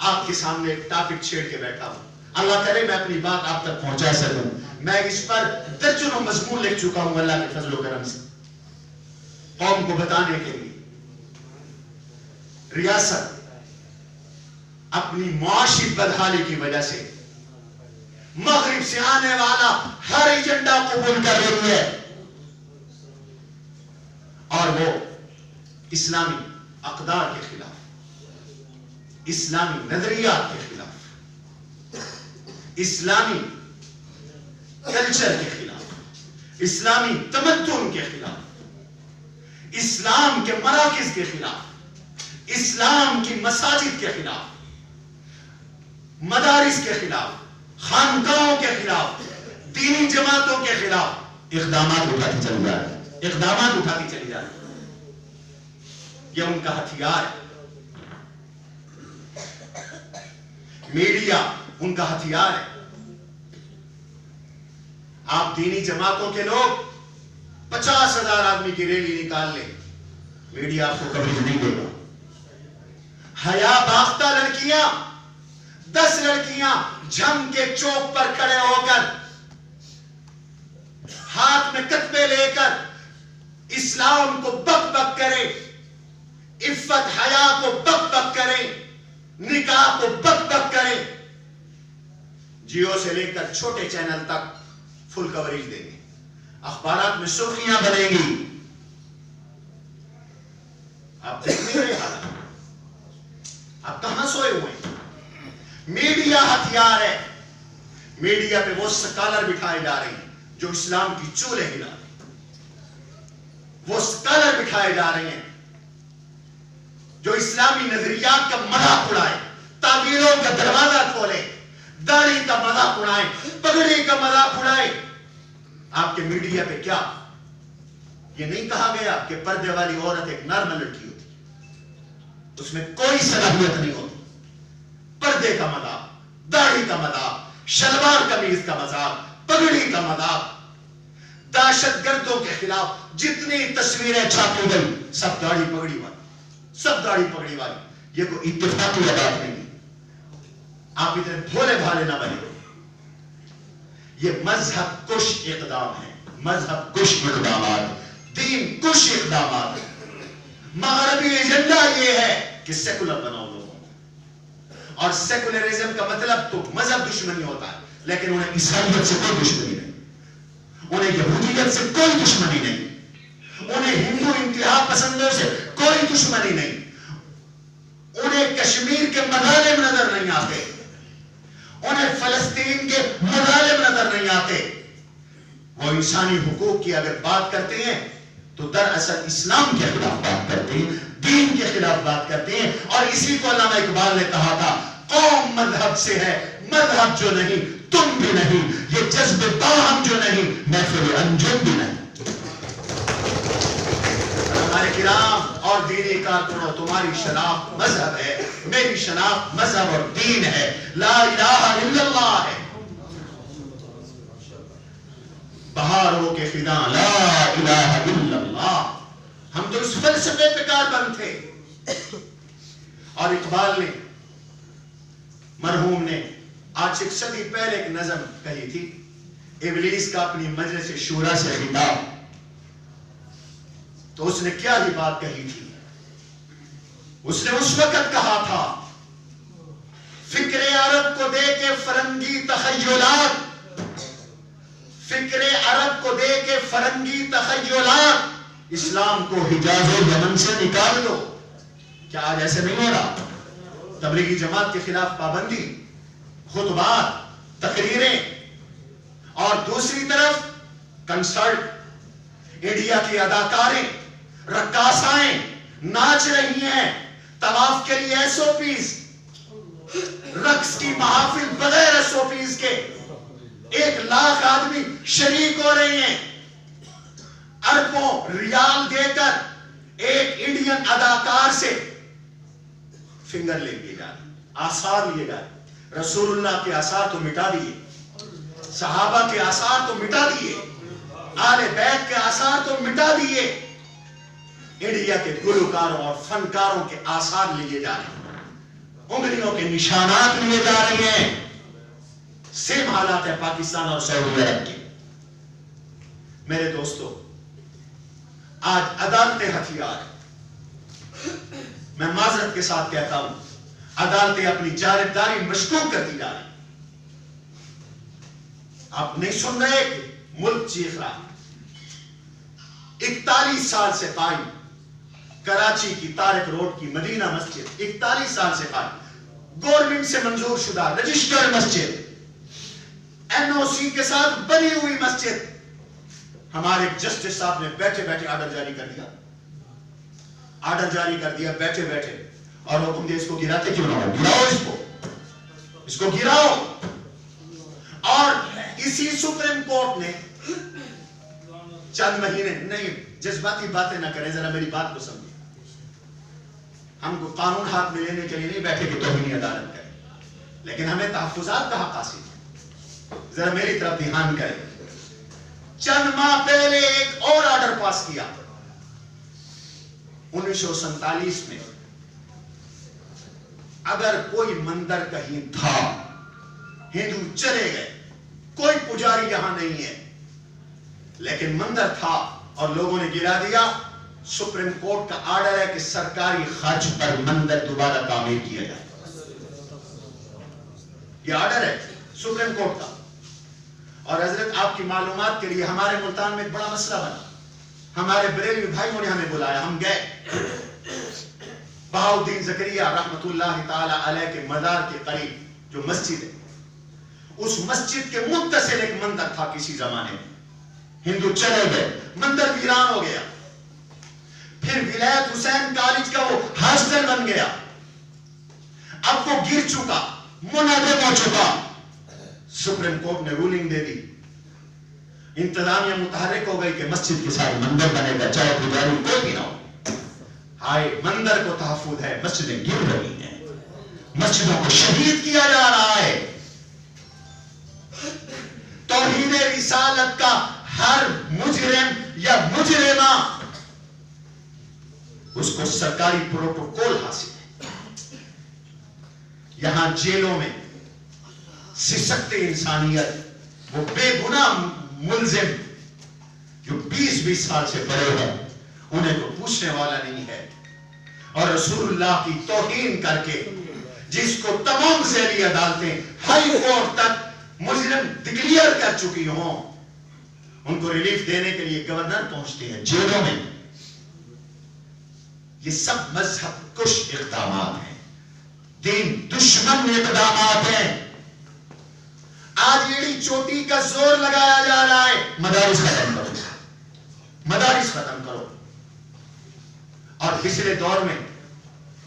آپ کے سامنے ایک ٹاپک چھیڑ کے بیٹھا ہوں. اللہ کرے میں اپنی بات آپ تک پہنچا سکوں. میں اس پر درجنوں مضمون لکھ چکا ہوں اللہ کے فضل و کرم سے قوم کو بتانے کے لیے. ریاست اپنی معاشی بدحالی کی وجہ سے مغرب سے آنے والا ہر ایجنڈا قبول کر رہی ہے اور وہ اسلامی اقدار کے خلاف، اسلامی نظریات کے خلاف، اسلامی کلچر کے خلاف، اسلامی تمدن کے خلاف، اسلام کے مراکز کے خلاف، اسلام کی مساجد کے خلاف، مدارس کے خلاف، خانقاہوں کے خلاف، دینی جماعتوں کے خلاف اقدامات اٹھاتی چلی جا رہی، اقدامات اٹھاتی چلی جا رہی. یہ ان کا ہتھیار ہے. میڈیا ان کا ہتھیار ہے. آپ دینی جماعتوں کے لوگ 50,000 آدمی کی ریلی نکال لیں، میڈیا آپ کو کوریج نہیں دے گا. حیا باختہ لڑکیاں 10 لڑکیاں جھم کے چوک پر کھڑے ہو کر ہاتھ میں کتبے لے کر اسلام کو بک بک کرے، عفت حیا کو بک بک کرے، نکاح کو بک بک کرے، جیو سے لے کر چھوٹے چینل تک فل کوریج دیں گے، اخبارات میں سرخیاں بنیں گی. آپ دیکھ نہیں رہے حالات، آپ کہاں سوئے ہوئے ہیں؟ میڈیا ہتھیار ہے. میڈیا پہ وہ سکالر بٹھائے جا رہے ہیں جو اسلام کی چولے ہلا رہے ہیں، وہ سکالر بٹھائے جا رہے ہیں جو اسلامی نظریات کا مذاق اڑائے، تعبیروں کا دروازہ کھولے، داڑھی کا مذاق اڑائے، پگڑی کا مذاق اڑائے. آپ کے میڈیا پہ کیا یہ نہیں کہا گیا کہ پردے والی عورت ایک نارمل لڑکی ہوتی، اس میں کوئی صلاحیت نہیں ہوتی. پردے کا مذاق، داڑھی کا مذاق، شلوار قمیض کا مذاق، پگڑی کا مذاق. دہشت گردوں کے خلاف جتنی تصویریں چھاپی گئی سب داڑھی پگڑی والی، سب داڑھی پگڑی والی. یہ کوئی اتفاقی بات نہیں. آپ اتنے بھولے بھالے نہ بنے. یہ مذہب کش اقدام ہے، مذہب کش اقدامات، دین کش اقدامات. مغربی ایجنڈا یہ ہے کہ سیکولر بناؤ لوگوں کو، اور سیکولرزم کا مطلب تو مذہب دشمنی ہوتا ہے، لیکن انہیں عیسائیت سے کوئی دشمنی نہیں، انہیں یہودیت سے کوئی دشمنی نہیں، انہیں ہندو انتہا پسندوں سے کوئی دشمنی نہیں، انہیں کشمیر کے مظالم نظر نہیں آتے، انہیں فلسطین کے مظالم نظر نہیں آتے. وہ انسانی حقوق کی اگر بات کرتے ہیں تو دراصل اسلام کے خلاف بات کرتے ہیں، دین کے خلاف بات کرتے ہیں. اور اسی کو علامہ اقبال نے کہا تھا، قوم مذہب سے ہے، مذہب جو نہیں تم بھی نہیں، یہ جذب باہم جو نہیں محفل انجم بھی نہیں. ہمارے کرام اور دینی کارکنوں، تمہاری شناخت مذہب ہے، میری شناخت مذہب اور دین ہے، لا الہ الا اللہ ہے. بہاروں کے فدا لا الہ الا اللہ. ہم تو اس فلسفے پہ کاربند تھے. اور اقبال نے، مرحوم نے آج 1 صدی پہلے ایک نظم کہی تھی، ابلیس کا اپنی مجلس شورا سے خطاب. تو اس نے کیا ہی بات کہی تھی. اس نے اس وقت کہا تھا، فکر عرب کو دے کے فرنگی تخیلات، فکر عرب کو دے کے فرنگی تخیلات، اسلام کو حجاز و یمن سے نکال دو. کیا آج ایسے نہیں ہو رہا؟ تبلیغی جماعت کے خلاف پابندی، خطبات، تقریریں، اور دوسری طرف کنسرٹ، انڈیا کی اداکاریں، رقاصائیں ناچ رہی ہیں، طواف کے لیے SOPs، رقص کی محافل بغیر SOPs کے 1,00,000 آدمی شریک ہو رہے ہیں. اربوں ریال دے کر ایک انڈین اداکار سے فنگر لے لیے جا رہے، آثار لیے جا رہے. رسول اللہ کے آثار تو مٹا دیے، صحابہ کے آثار تو مٹا دیے، آل بیت کے آثار تو مٹا دیے، انڈیا کے گلوکاروں اور فنکاروں کے آثار لیے جا رہے ہیں. انگلیوں کے نشانات لیے جا رہے ہیں. سیم حالات ہے پاکستان اور سعودی عرب کے. میرے دوستو، آج عدالتیں ہتھیار ہیں. میں معذرت کے ساتھ کہتا ہوں، عدالتیں اپنی جانبداری مشکوک کرتی جا رہی. آپ نہیں سن رہے کہ ملک چیخ رہا. 41 سال سے قائم کراچی کی طارق روڈ کی مدینہ مسجد، 41 سال سے قائم، گورنمنٹ سے منظور شدہ رجسٹرڈ مسجد، NOC کے ساتھ بنی ہوئی مسجد. ہمارے جسٹس صاحب نے بیٹھے بیٹھے آرڈر جاری کر دیا. آرڈر جاری کر دیا بیٹھے بیٹھے، اور حکم دے اس کو گراتے کیوں نہ ہو، گراؤ اس کو گراؤ. اور اسی سپریم کورٹ نے چند مہینے، نہیں جذباتی باتیں نہ کریں، ذرا میری بات کو سمجھیں. ہم کو قانون ہاتھ میں لینے کے لیے نہیں بیٹھے کہ توہین عدالت کریں، لیکن ہمیں تحفظات کا حق حاصل ہے. ذرا میری طرف دھیان کریں. چند ماہ پہلے ایک اور آرڈر پاس کیا 1947 میں. اگر کوئی مندر کہیں تھا، ہندو چلے گئے، کوئی پجاری یہاں نہیں ہے، لیکن مندر تھا اور لوگوں نے گرا دیا، سپریم کورٹ کا آرڈر ہے کہ سرکاری خرچ پر مندر دوبارہ تعمیر کیا جائے. یہ آرڈر ہے سپریم کورٹ کا. اور حضرت آپ کی معلومات کے لیے ہمارے ملتان میں ایک بڑا مسئلہ بنا. ہمارے بریلوی بھائیوں نے ہمیں بلایا، ہم گئے. بہاؤالدین زکریہ رحمت اللہ تعالی علیہ کے مزار کے قریب جو مسجد ہے، اس مسجد کے متصل ایک مندر تھا کسی زمانے میں. ہندو چلے گئے، مندر ویران ہو گیا. پھر ولایت حسین کالج کا وہ ہاسٹل بن گیا. اب وہ گر چکا، منہدم ہو چکا. سپریم کورٹ نے رولنگ دے دی، انتظامیہ متحرک ہو گئی کہ مسجد کے ساتھ مندر بنے گا، چاہے پجاری کوئی بھی نہ ہو. ہائے، مندر کو تحفظ ہے، مسجدیں گر رہی ہیں، مسجدوں کو شہید کیا جا رہا ہے. توہین رسالت کا ہر مجرم یا مجرمہ، اس کو سرکاری پروٹوکول حاصل ہے. یہاں جیلوں میں سسکت انسانیت، وہ بے گناہ ملزم جو 20 سال سے بڑے ہیں، انہیں کو پوچھنے والا نہیں ہے. اور رسول اللہ کی توہین کر کے جس کو تمام ذیلی عدالتیں ہائی کورٹ تک مجرم ڈکلیئر کر چکی ہوں، ان کو ریلیف دینے کے لیے گورنر پہنچتے ہیں جیلوں میں. یہ سب مذہب کش اقدامات ہیں، دین دشمن اقدامات ہیں. آج ایڑی چوٹی کا زور لگایا جا رہا ہے، مدارس ختم کرو، مدارس ختم کرو. اور پچھلے دور میں،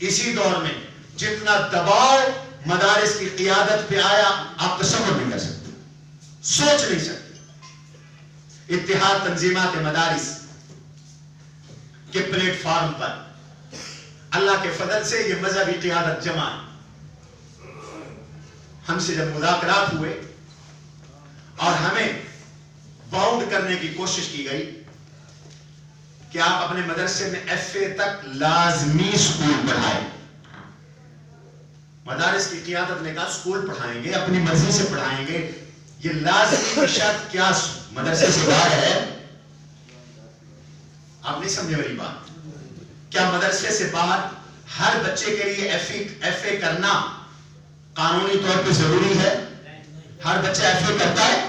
اسی دور میں جتنا دباؤ مدارس کی قیادت پہ آیا، آپ تصور نہیں کر سکتے، سوچ نہیں سکتے. اتحاد تنظیمات مدارس کے پلیٹ فارم پر اللہ کے فضل سے یہ مذہبی قیادت جمع ہے. ہم سے جب مذاکرات ہوئے اور ہمیں باؤنڈ کرنے کی کوشش کی گئی کہ آپ اپنے مدرسے میں FA تک لازمی سکول پڑھائیں. مدارس کی قیادت نے کہا سکول پڑھائیں گے، اپنی مرضی سے پڑھائیں گے. یہ لازمی شرط کیا مدرسے سے باہر ہے؟ آپ نہیں سمجھے میری بات. کیا مدرسے سے باہر ہر بچے کے لیے FA کرنا قانونی طور پہ ضروری ہے؟ ہر بچہ FA کرتا ہے؟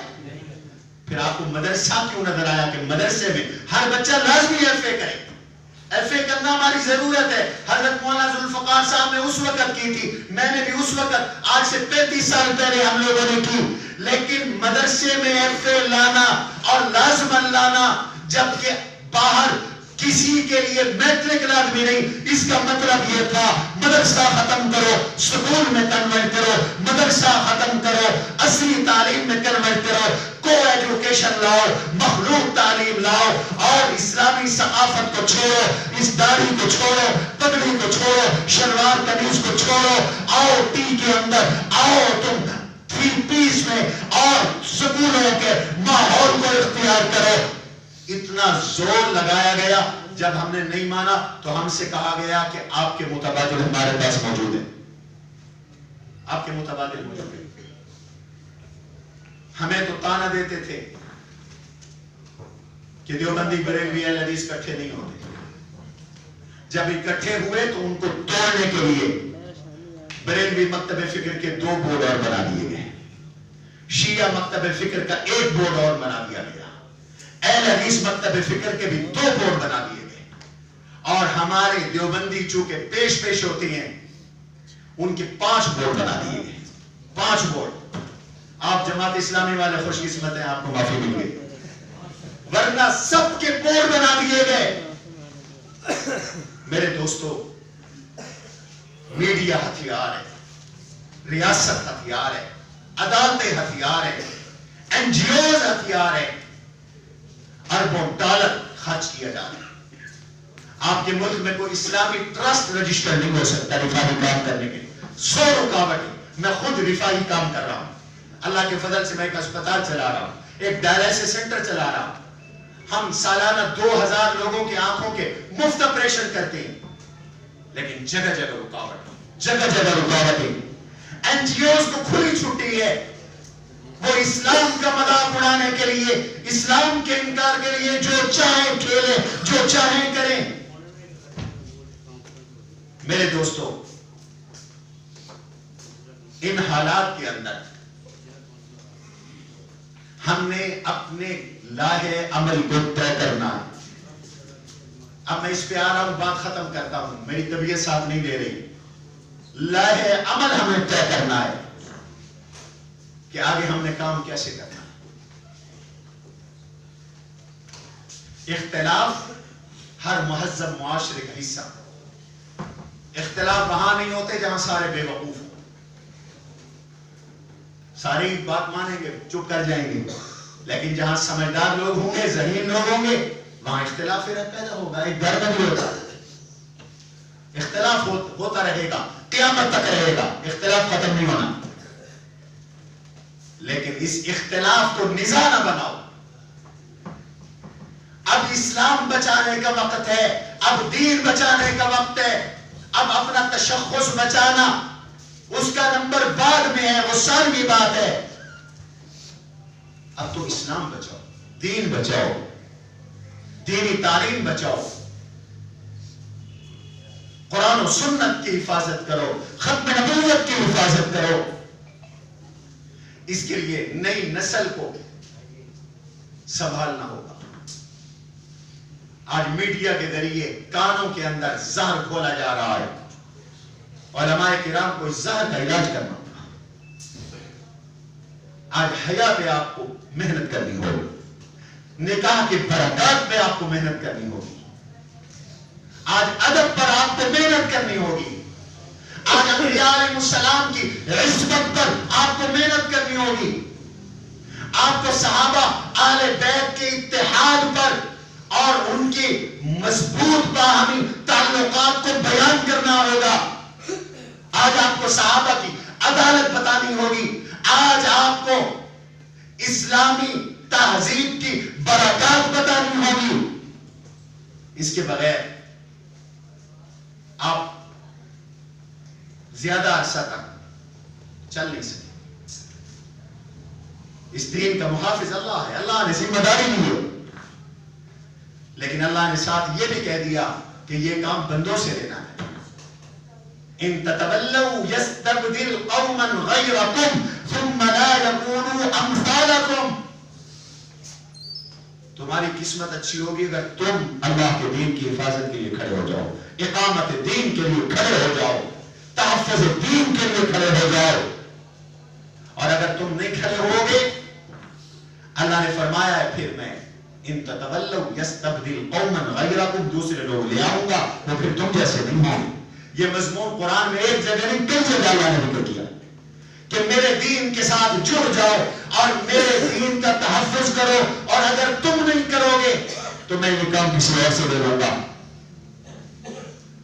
پھر آپ کو مدرسہ کیوں نظر آیا کہ مدرسے میں ہر بچہ لازمی FA کرے؟ FA کرنا ہماری ضرورت ہے. حضرت مولانا ذوالفقار صاحب نے اس وقت کی تھی، میں نے بھی اس وقت آج سے 35 سال پہلے ہم لوگوں نے کی. لیکن مدرسے میں FA لانا اور لازمن لانا، جبکہ باہر کسی کے لیے میٹرک لازمی نہیں. اس کا مطلب یہ تھا مدرسہ ختم کرو، سکول میں کنورٹ کرو، مدرسہ ختم کرو، اصلی تعلیم میں کنورٹ کرو، کو ایجوکیشن لاؤ، مخلوق تعلیم لاؤ، اور اسلامی ثقافت کو چھوڑو، اس داڑھی کو چھوڑو، پگڑی کو چھوڑو، شلوار قمیض کو چھوڑو. آؤ ٹی کے اندر آؤ، تم 3 پیس میں اور سکولوں کے ماحول کو اختیار کرو. اتنا زور لگایا گیا. جب ہم نے نہیں مانا تو ہم سے کہا گیا کہ آپ کے متبادل ہمارے پاس موجود ہیں. آپ کے متبادل ہو چکے. ہمیں تو تانا دیتے تھے کہ دیوبندی بریلوی اہل حدیث اکٹھے نہیں ہوتے. جب اکٹھے ہوئے تو ان کو توڑنے کے لیے بریلوی مکتب فکر کے 2 بورڈ اور بنا دیے گئے. شیعہ مکتب فکر کا 1 بورڈ اور بنا دیا گیا. اہل حدیث مکتب فکر کے بھی 2 بورڈ بنا دیے گئے. اور ہمارے دیوبندی چونکہ پیش ہوتی ہیں ان کے 5 بورڈ بنا دیے گئے. 5 بورڈ. آپ جماعت اسلامی والے خوش قسمت ہیں, آپ کو معافی مل گئی, ورنہ سب کے بورڈ بنا دیے گئے. میرے دوستو, میڈیا ہتھیار ہے, ریاست ہتھیار ہے, عدالتیں ہتھیار ہے, این جی اوز ہتھیار ہے. اربوں ڈالر خرچ کیا جا رہا ہے. آپ کے ملک میں کوئی اسلامی ٹرسٹ رجسٹر نہیں ہو سکتا رفاہی کام کرنے کے لیے. 100 رکاوٹیں. میں خود رفاہی کام کر رہا ہوں, اللہ کے فضل سے میں ایک اسپتال چلا رہا ہوں, ایک ڈائلسس سینٹر چلا رہا ہوں. ہم سالانہ 2000 لوگوں کی آنکھوں کے مفت آپریشن کرتے ہیں, لیکن جگہ جگہ رکاوٹ, جگہ جگہ رکاوٹیں. این جی اوز کو کھلی چھٹی ہے, وہ اسلام کا مذاق اڑانے کے لیے, اسلام کے انکار کے لیے جو چاہیں کھیلیں, جو چاہیں کریں. میرے دوستو, ان حالات کے اندر ہم نے اپنے لاہے عمل کو طے کرنا ہے. اب میں اس پہ آ رہا ہوں, بات ختم کرتا ہوں, میری طبیعت ساتھ نہیں دے رہی. لاہے عمل ہمیں طے کرنا ہے کہ آگے ہم نے کام کیسے کرنا ہے. اختلاف ہر مہذب معاشرے کا حصہ. اختلاف وہاں نہیں ہوتے جہاں سارے بے وقوف ہوں. ساری بات مانیں گے, چپ کر جائیں گے, لیکن جہاں سمجھدار لوگ ہوں گے, ذہین لوگ ہوں گے, وہاں اختلاف پیدا ہوگا. ایک گھر میں بھی ہوتا ہے, اختلاف ہوتا رہے گا, قیامت تک رہے گا, اختلاف ختم نہیں ہونا. لیکن اس اختلاف کو نزاع نہ بناؤ. اب اسلام بچانے کا وقت ہے, اب دین بچانے کا وقت ہے. اب اپنا تشخص بچانا اس کا نمبر بعد میں ہے, وہ ساری بات ہے. اب تو اسلام بچاؤ, دین بچاؤ, دینی تعلیم بچاؤ, قرآن و سنت کی حفاظت کرو, ختم نبوت کی حفاظت کرو. اس کے لیے نئی نسل کو سنبھالنا ہوگا. آج میڈیا کے ذریعے کانوں کے اندر زہر کھولا جا رہا ہے. علماء کرام کو اس زہر کا علاج کرنا ہوگا. آج حیا پہ آپ کو محنت کرنی ہوگی, نکاح کے برکات پہ آپ کو محنت کرنی ہوگی, آج ادب پر آپ کو محنت کرنی ہوگی, آج انبیاء علیہ السلام کی عصمت پر آپ کو محنت کرنی ہوگی, آپ کو صحابہ اہل بیت کے اتحاد پر اور ان کی مضبوط باہمی تعلقات کو بیان کرنا ہوگا. آج آپ کو صحابہ کی عدالت بتانی ہوگی, آج آپ کو اسلامی تہذیب کی برکات بتانی ہوگی. اس کے بغیر آپ زیادہ عرصہ تک چل نہیں سکتے. اس دین کا محافظ اللہ ہے, اللہ نے ذمہ داری دی ہے, لیکن اللہ نے ساتھ یہ بھی کہہ دیا کہ یہ کام بندوں سے لینا ہے. ان تتولوا يستبدل قوما غيركم ثم لا يكونوا امثالكم. تمہاری قسمت اچھی ہوگی اگر تم اللہ کے دین کی حفاظت کے لیے کھڑے ہو جاؤ, اقامت دین کے لیے کھڑے ہو جاؤ, تحفظ دین کے لیے کھڑے ہو جاؤ. اور اگر تم نہیں کھڑے ہوگے, اللہ نے فرمایا ہے پھر میں ان تتولوا يستبدل قوما غيركم, دوسرے لوگ لے آؤں گا وہ پھر تم جیسے نہیں ہوں گے. یہ مضمون قرآن میں ایک جگہ نہیں کئی جگہ اللہ نے ذکر کیا کہ میرے دین کے ساتھ جڑ جاؤ اور میرے دین کا تحفظ کرو, اور اگر تم نہیں کرو گے تو میں یہ کام کسی اور سے دے دوں گا.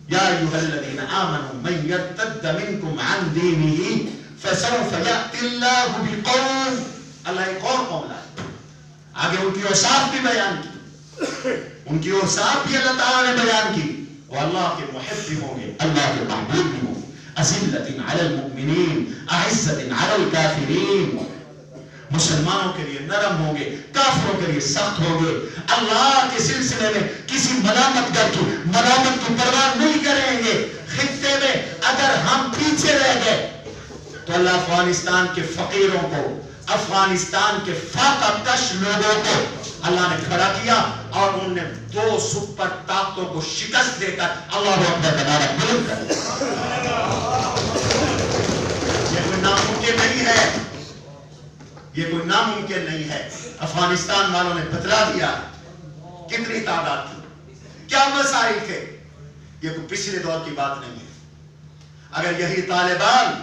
یا ایھا الذین آمنوا من یرتد منکم عن دینہ فسوف یأتی اللہ بقوم. اللہ ایک اور قوم لائے, آگے ان کی اوصاف بھی بیان کی, ان کی اوصاف بھی اللہ تعالیٰ نے بیان کی. وہ اللہ کے محب بھی ہوں گے, اللہ کے محبوب بھی ہوں گے, اذلۃ علی المؤمنین اعزۃ علی الکافرین. مسلمانوں کے لیے نرم ہوں گے، کافروں کے لیے سخت ہوں گے. اللہ کے سلسلے میں کسی ملامت گر کی ملامت کی پرواہ نہیں کریں گے. خطے میں اگر ہم پیچھے رہ گئے تو اللہ افغانستان کے فقیروں کو، افغانستان کے فاقہ کش لوگوں کو اللہ نے کھڑا کیا اور انہوں نے 2 سپر طاقتوں کو شکست دے کر اللہ اکبر کا نعرہ بلند کر دیا. یہ کوئی ناممکن نہیں ہے، یہ کوئی ناممکن نہیں ہے. افغانستان والوں نے بتلا دیا کتنی تعداد تھی، کیا مسائل تھے. یہ کوئی پچھلے دور کی بات نہیں ہے. اگر یہی طالبان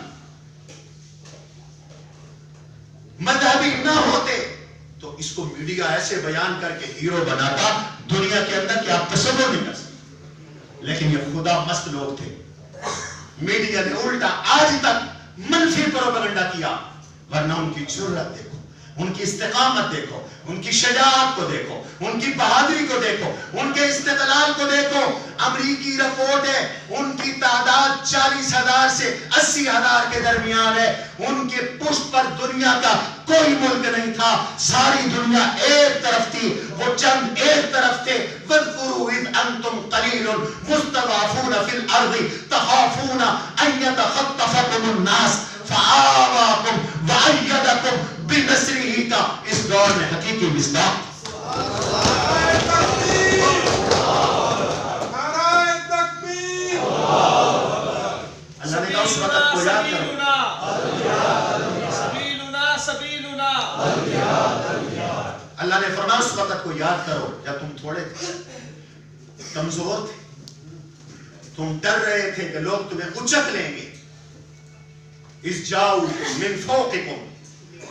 مذہبی نہ ہوتے تو اس کو میڈیا ایسے بیان کر کے ہیرو بناتا دنیا کے اندر کہ آپ تصور نہیں کر سکتے. لیکن یہ خدا مست لوگ تھے. میڈیا نے الٹا آج تک منفی پروپیگنڈا کیا، ورنہ ان کی جرأت دیکھو، ان کی استقامت دیکھو، ان کی شجاعت کو دیکھو، ان کی بہادری کو دیکھو، ان کے استقلال کو دیکھو. امریکی رپورٹ ہے ان کی تعداد 40,000 سے 80,000 کے درمیان ہے. ان کے پشت پر دنیا کا کوئی ملک نہیں تھا، ساری دنیا ایک طرف تھی، وہ چند ایک طرف تھے. وَاذْكُرُوا إِذْ أَنْتُمْ قَلِيلٌ مُسْتَضْعَفُونَ فِي الْأَرْضِ تَخَافُونَ أَنْ يَتَخَطَّفَكُمُ النَّاسُ فَآوَاكُمْ وَأَيَّدَكُمْ بِنَصْرِهِ کا اس دور میں حقیقی مصداق. اللہ نے کہا اس وقت کو یاد کرو. اللہ نے فرمایا اس وقت کو یاد کرو جب تم تھوڑے تھے، کمزور تھے، تم ڈر رہے تھے کہ لوگ تمہیں اچک لیں گے. اذ جاؤکم من فوقکم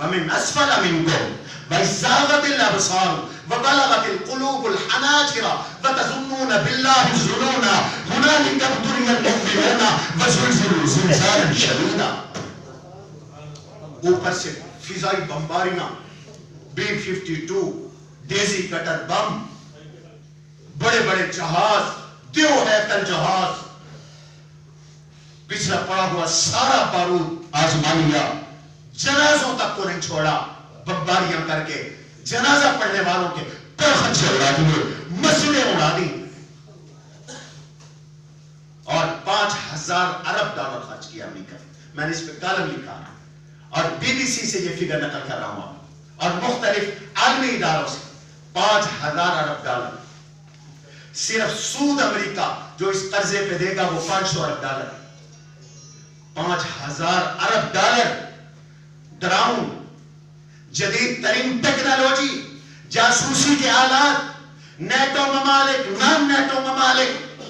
ومن اسفل منکم وَإِذْ زَاغَتِ الْأَبْصَارُ وَبَلَغَتِ الْقُلُوبُ الْحَنَاجِرَ وَتَظُنُّونَ بِاللَّهِ الظُّنُونَ هُنَالِكَ ابْتُلِيَ الْمُؤْمِنُونَ وَزُلْزِلُوا زِلْزَالًا شَدِيدًا. اوپر سے فضائی بمباریاں، B-52 ڈیزی کٹر بم، بڑے بڑے جہاز، دیو ہیکل جہاز، پچھلا پڑا ہوا سارا بارود آزمانیہ، جنازوں تک کو نہیں چھوڑا. بمباریاں کر کے جنازہ پڑھنے والوں کے پر خدشے اڑا دیے، مسجدیں اڑا دی اور 5,000 ارب ڈالر خرچ کیا امریکہ. میں نے اس پہ کالم لکھا اور BBC سے یہ فگر نقل کر رہا ہوں اور مختلف عالمی اداروں سے. 5,000 ارب ڈالر صرف سود امریکہ جو اس قرضے پہ دے گا وہ 500 ارب ڈالر. 5,000 ارب ڈالر ڈراؤن جدید ترین ٹیکنالوجی، جاسوسی کے آلات، نیٹو ممالک، نان نیٹو ممالک،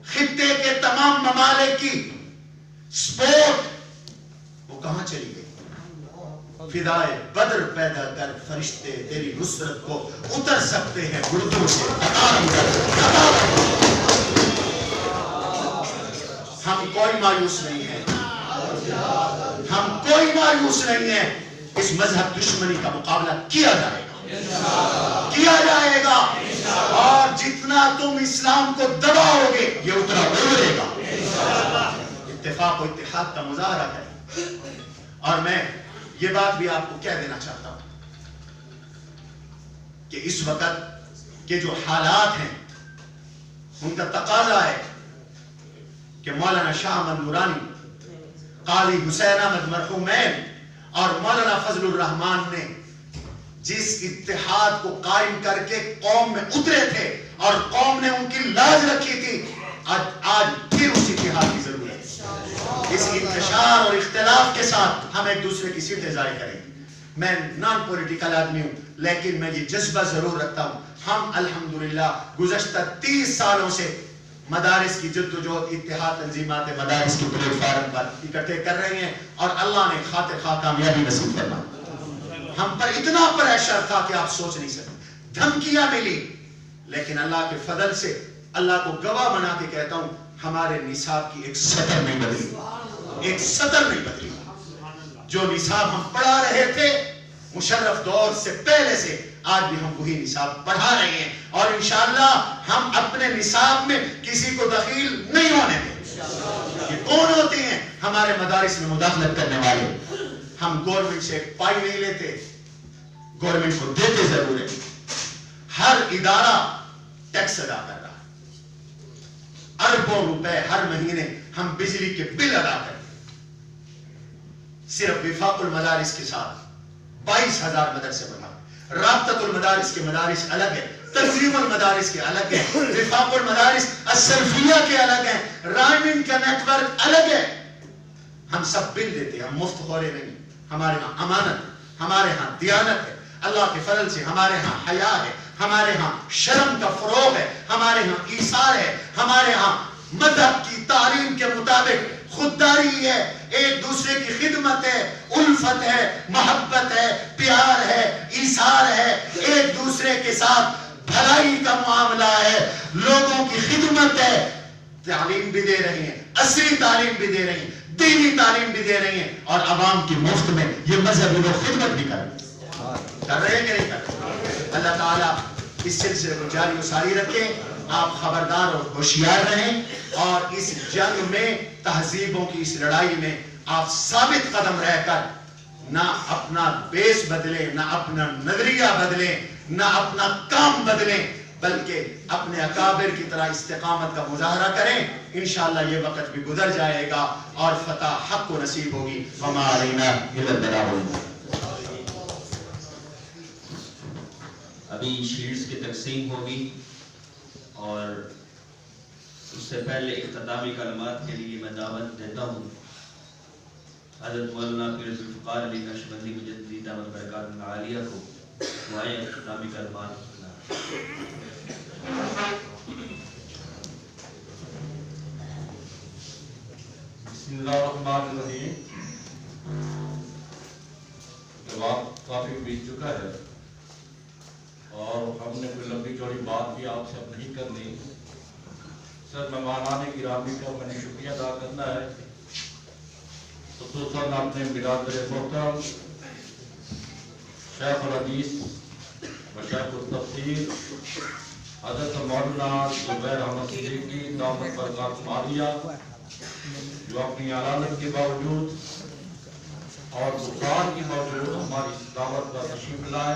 خطے کے تمام ممالک کی سپورٹ، وہ کہاں چلی گئی؟ فدائے بدر پیدا کر فرشتے تیری نصرت کو اتر سکتے ہیں اردو سے. ہم کوئی مایوس نہیں ہے، ہم کوئی مایوس نہیں ہے. اس مذہب دشمنی کا مقابلہ کیا جائے گا، کیا جائے گا، اور جتنا تم اسلام کو دباؤ گے یہ اتنا ابھرے گا. اتفاق و اتحاد کا مظاہرہ ہے. اور میں یہ بات بھی آپ کو کہہ دینا چاہتا ہوں کہ اس وقت کے جو حالات ہیں ان کا تقاضا ہے کہ مولانا شاہ احمد نورانی، قاضی حسین احمد مرحومین اور مولانا فضل الرحمان نے جس اتحاد کو قائم کر کے قوم میں اترے تھے اور قوم نے ان کی لاج رکھی تھی، آج پھر اس اتحاد کی ضرورت ہے. اس انتشار اور اختلاف کے ساتھ ہم ایک دوسرے کی سیٹیں ضائع کریں گے. میں نان پولیٹیکل آدمی ہوں لیکن میں یہ جذبہ ضرور رکھتا ہوں. ہم الحمدللہ گزشتہ 30 سالوں سے مدارس کی جدوجہد، اتحاد تنظیمات مدارس کی پلیٹ فارم پر اکٹھے کر رہے ہیں اور اللہ نے خاطر خواہ کامیابی نصیب فرمائی. ہم پر اتنا پریشر تھا کہ آپ سوچ نہیں سکتے، دھمکیاں ملی، لیکن اللہ کے فضل سے اللہ کو گواہ بنا کے کہتا ہوں ہمارے نصاب کی ایک سطر نہیں بدلی، ایک سطر نہیں بدلی. جو نصاب ہم پڑھا رہے تھے مشرف دور سے پہلے سے آج بھی ہم وہی نصاب پڑھا رہے ہیں اور انشاءاللہ ہم اپنے نصاب میں کسی کو دخیل نہیں ہونے دیں. کون ہوتے ہیں ہمارے مدارس میں مداخلت کرنے والے؟ ہم گورنمنٹ سے ایک پائی نہیں لیتے، گورنمنٹ کو دیتے ضرور ہے، ہر ادارہ ٹیکس ادا کر رہا ہے، اربوں روپے ہر مہینے ہم بجلی کے بل ادا کرتے ہیں، صرف وفاق المدارس کے ساتھ 22,000 مدرسے بنا، رابطۃ المدارس کے مدارس الگ ہے، تنظیم المدارس کے الگ ہے، وفاق المدارس السلفیہ کے الگ ہیں، رائمنڈ کا نیٹ ورک الگ ہے، ہم سب بل دیتے ہیں، ہم مفت خورے نہیں، ہمارے ہاں امانت ہے، ہمارے ہاں دیانت ہے، اللہ کے فضل سے ہمارے ہاں حیا ہے، ہمارے ہاں شرم کا فروغ ہے، ہمارے ہاں ایثار ہے، ہمارے ہاں مذہب کی تعلیم کے مطابق خودداری ہے، ایک دوسرے کی خدمت ہے، الفت ہے، محبت ہے، پیار ہے، ایثار ہے، ایک دوسرے کے ساتھ بھلائی کا معاملہ ہے، لوگوں کی خدمت ہے، تعلیم بھی دے رہی ہیں، عصری تعلیم بھی دے رہی ہیں، دینی تعلیم بھی دے رہی ہیں، اور عوام کی مفت میں یہ مذہبی لوگ خدمت بھی کر رہے ہیں کہ نہیں کر رہے؟ اللہ تعالیٰ اس سلسلے کو جاری و ساری رکھیں، آپ خبردار اور ہوشیار رہیں، اور اس جنگ میں تہذیبوں کی اس لڑائی میں آپ ثابت قدم رہ کر نہ اپنا بیس بدلیں، نہ اپنا نظریہ بدلیں، نہ اپنا کام بدلیں، بلکہ اپنے اکابر کی طرح استقامت کا مظاہرہ کریں، انشاءاللہ یہ وقت بھی گزر جائے گا اور فتح حق کو نصیب ہوگی۔ وما علینا الا البلاغ المبین۔ ابھی شیلڈز کی تقسیم ہوگی، اور اس سے پہلے اختتامی کلمات کے لیے میں دعوت دیتا ہوں حضرت مولانا پیر ذوالفقار علی نقشبندی مجددی دامت برکاتہ العالیہ کو، وہ آئے اختتامی کلمات بسم اللہ الرحمن الرحیم۔ وقت کافی بیت چکا ہے اور ہم نے کوئی لمبی چوڑی بات بھی آپ سے اب نہیں کرنی، سر مہمانان گرامی کا میں نے شکریہ ادا کرنا ہے، خصوصاً اپنے برادر محترم شیخ الحدیث و شیخ التفسیر حضرت مولانا زبیر احمد صدیقی دامت برکاتہ العالیہ، جو اپنی علالت کے باوجود اور بخار کے باوجود ہماری اس دعوت کا تشریف لائے۔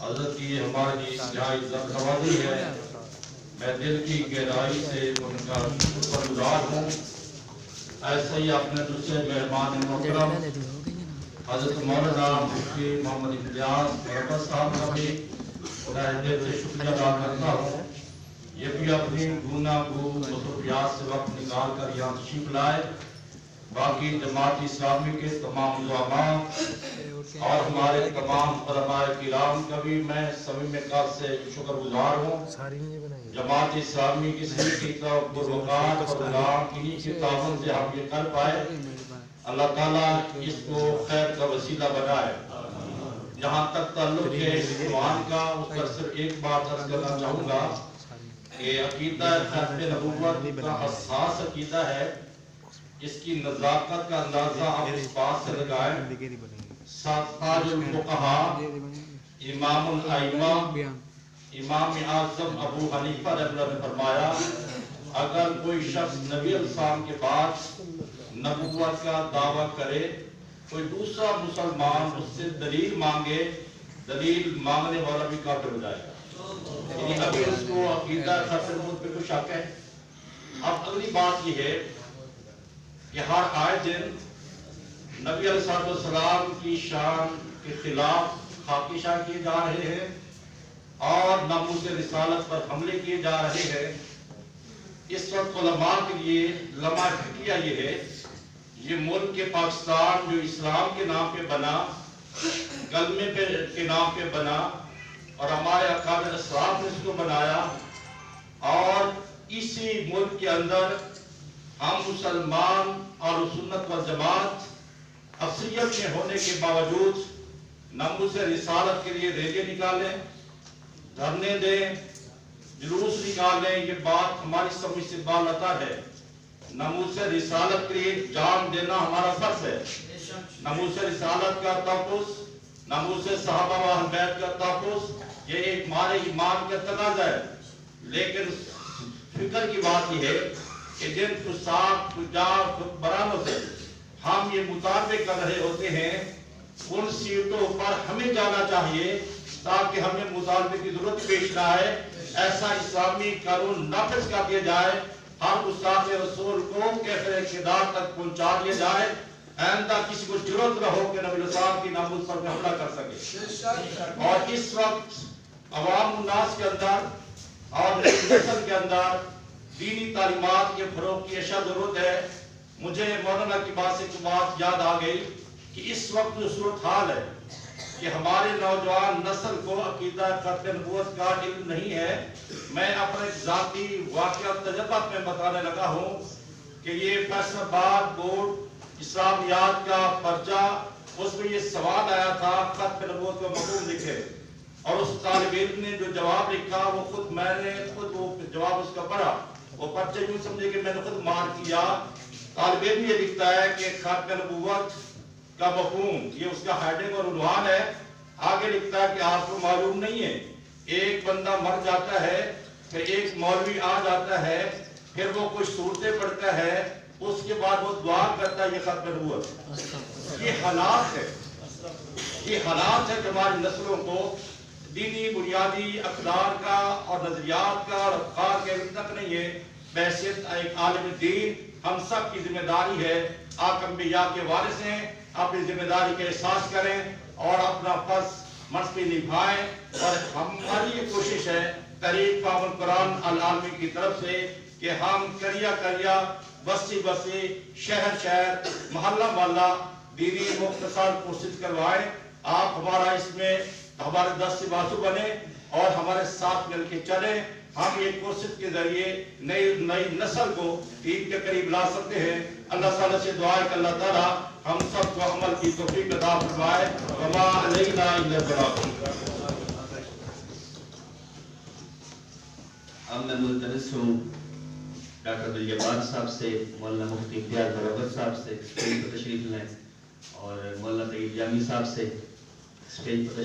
حضرت کی ہماری انتہائی عزت نوازی ہے، میں دل کی گہرائی سے ان کا شکر گزار ہوں۔ ایسے ہی اپنے دوسرے مہمان محترم حضرت مولانا مفتی محمد امتیاز مرکز صاحب کا بھی تہہ دل سے شکریہ ادا کرتا ہوں، یہ بھی اپنی گوناگو مصروفیات سے وقت نکال کر یہاں تشریف لائے۔ باقی جماعت اسلامی کے تمام زعماء اور ہمارے تمام علماء کرام کا بھی میں صمیم قلب سے شکر گزار ہوں۔ جماعت اسلامی کی صحیح کی پروقات اور غلام کی تعاون سے ہم یہ کر پائے، اللہ تعالیٰ اس کو خیر کا وسیلہ بنائے۔ جہاں تک تعلق ہے عنوان کا، اس پر صرف ایک بات عرض کرنا چاہوں گا کہ عقیدہ ختم نبوت کا حساس عقیدہ ہے، اس کی نزاکت کا اندازہ آپ اس بات سے لگائیں، تاج الفقہاء امام الائمہ امام اعظم ابو حنیفہ رحمہ اللہ نے فرمایا، اگر کوئی شخص نبی علیہ السلام کے بعد نبوت کا دعویٰ کرے، کوئی دوسرا مسلمان اس سے دلیل مانگے، دلیل مانگنے والا بھی کافر ہو جائے گا۔ یعنی ابھی اس کو عقیدہ ختم نبوت پہ کوئی شک ہے۔ اب اگلی بات یہ ہے کہ ہر آئے دن نبی علیہ السلام کی شان کے خلاف خاکشاں کیے جا رہے ہیں اور ناموس رسالت پر حملے کیے جا رہے ہیں۔ اس وقت علماء کے لیے لمحہ فکریہ یہ ہے، یہ ملک کے پاکستان جو اسلام کے نام پہ بنا، کلمے کے نام پہ بنا، اور ہمارے اکابر اسلاف نے اس کو بنایا، اور اسی ملک کے اندر ہم مسلمان اور سنت والجماعت اکثریت میں ہونے کے باوجود ناموس رسالت کے لیے ریلیاں نکالیں، دھرنے دیں، جلوس نکالیں، یہ بات ہماری سمجھ سے بالاتر ہے۔ ناموس رسالت کے لیے جان دینا ہمارا فرض ہے۔ ناموس رسالت کا تحفظ، ناموس صحابہ و اہل بیت کا تحفظ، یہ ایک ہمارے ایمان کا تقاضا ہے۔ لیکن فکر کی بات یہ ہے کہ جن حکمرانوں سے ہم یہ مطالبے کر رہے ہوتے ہیں ان سیٹوں پر ہمیں جانا چاہیے تاکہ ہمیں مطالبے کی ضرورت پیش نہ آئے. ایسا اسلامی قانون نافذ کر دیا جائے, ہر گستاخ رسول کو کیفر اقتدار تک پہنچا دیا جائے, آئندہ کسی کو ضرورت نہ ہو کہ نبی الاسلام کی ناموس پر حملہ کر سکے. اور اس وقت عوام الناس کے اندر اور نسل کے اندر دینی تعلیمات کے فروغ کی اشد ضرورت ہے. مجھے مولانا کی بات سے ایک بات یاد آ گئی کہ اس وقت جو صورتحال ہے کہ ہمارے نوجوان نسل کو عقیدہ ختم نبوت کا علم نہیں ہے. میں اپنے ذاتی واقعہ تجربہ میں بتانے لگا ہوں کہ یہ فیصل آباد بورڈ اسلامیات کا پرچہ, اس میں یہ سوال آیا تھا ختم نبوت کا مفہوم لکھے, اور اس طالب علم نے جو جواب لکھا وہ میں نے خود وہ جواب اس کا پڑھا. وہ پرچہ یوں سمجھے کہ میں نے خود مارک کیا. طالب علم یہ لکھتا ہے کہ ختم نبوت کا مفہوم, یہ اس کا ہیڈنگ اور عنوان ہے. آگے لکھتا ہے کہ آپ کو معلوم نہیں ہے, ایک بندہ مر جاتا ہے, پھر ایک مولوی آ جاتا ہے, پھر وہ کچھ صورتیں پڑھتا ہے, اس کے بعد وہ دعا کرتا ہے, یہ ختم نبوت. یہ حالات ہے, یہ حالات ہے کہ ہماری نسلوں کو دینی بنیادی اقدار کا اور نظریات کا اور افکار کے علم تک نہیں ہے. بحیثیت ایک عالم دین ہم سب کی ذمہ داری ہے, آپ انبیاء کے وارث ہیں, اپنی ذمہ داری کا احساس کریں اور اپنا فرض منصبی نبھائیں. اور ہماری یہ کوشش ہے تحریک پابند قرآن العالمی کی طرف سے کہ ہم کریا بستی بستی شہر شہر محلہ محلہ دینی مختصر پرسد کروائیں. آپ ہمارا اس میں ہمارے دست سے بازو بنے اور ہمارے ساتھ مل کے چلیں. ہم یہ پرسد کے ذریعے نئی نسل کو دین کے قریب لا سکتے ہیں. اللہ تعالیٰ سے دعا ہے کہ اللہ تعالیٰ ہم سب کو عمل کی توفیق عطا فرمائے. وما علینا الا البلاغ. اب میں ملتمس ہوں ڈاکٹر عبدالجبار صاحب سے, مولانا مفتی امتیاز برابر صاحب سے اسٹیج پر تشریف لائیں, اور مولانا طیب جامی صاحب سے اسٹیج پر